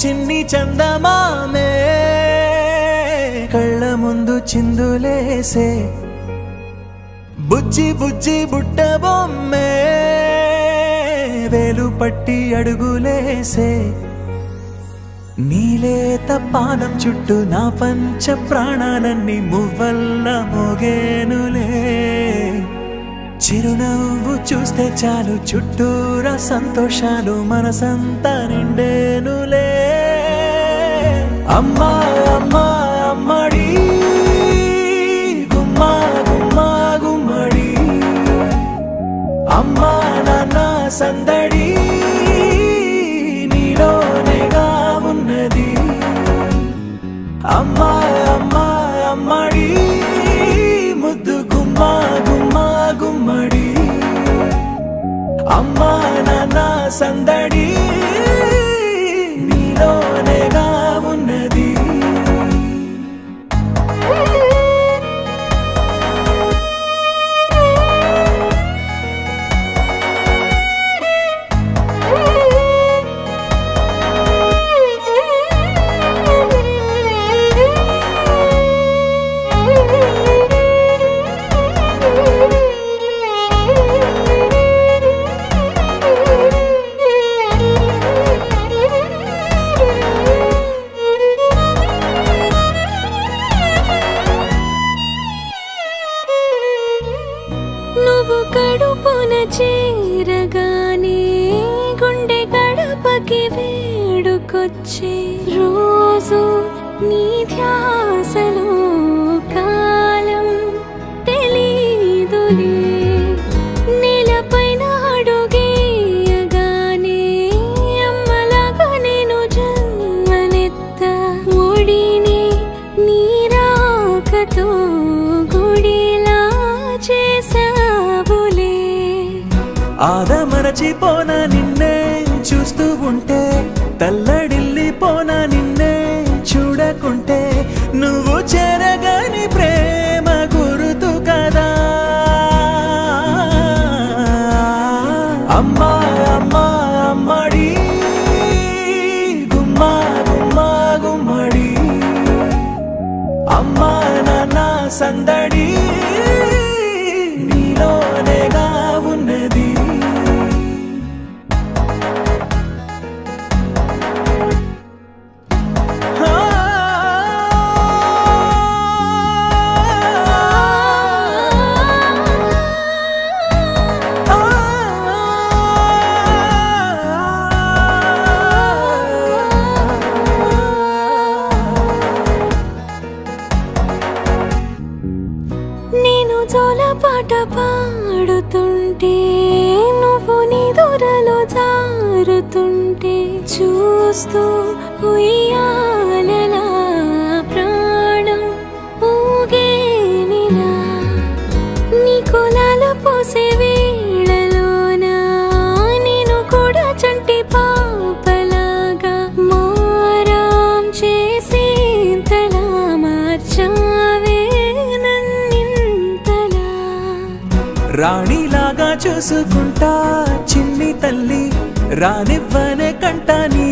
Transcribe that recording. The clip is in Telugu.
చిన్ని చందమామే కళ్ళ ముందు చిందులేసే బుజ్జి బుజ్జి బుట్ట బొమ్మే వేలు పట్టి అడుగులేసే నీలేత పానం చుట్టూ నా పంచ ప్రాణాలన్నీ మువ్వల్ల మోగేనులే చిరునవ్వు చూస్తే చాలు చుట్టూరా సంతోషాలు మనసంతా నిండేనులే అమ్మా అమ్మా అమ్మడి గుమ్మా గుమ్మా గుమ్మడి అమ్మా నాన్న సందడి నీలోనేగా ఉన్నది అమ్మా అమ్మా అమ్మడి ముద్దు గుమ్మా గుమ్మా గుమ్మడి అమ్మా నాన్న సందడి నీలోనేగా ఉన్నది కడుపున చేరగానే గుండె గడపకి వేడుకొచ్చే రోజు నీ ధ్యాసలో కాలం తెలీదులే నేలపైన అడుగేయగానే అమ్మలాగా నేను జన్మనెత్త ఒడిని నీ రాకతో గుడిలా చేసా ఆదమరచిపోనా నిన్నే చూస్తూ ఉంటే తల్లడిల్లిపోనా నిన్నే చూడకుంటే నువ్వు చెరగని ప్రేమ గురుతు కదా అమ్మా అమ్మా అమ్మడి గుమ్మా గుమ్మా గుమ్మడి అమ్మా నాన్న సందడి నీలోనేగా ఉన్నది నేను జోలపాట పాడుతుంటే నువ్వు నీ దూరలో జారుతుంటే చూస్తూ ఉయ్యాలలా ప్రాణం ఊగేనిలా నీ కులాల పోసే వేళలోనా నేను కూడా చంటి పాపలాగా మారాం చేసేంతలా మార్చావే రాణిలాగా చూసుకుంటా చిన్ని తల్లి రానివ్వనే కంట నీ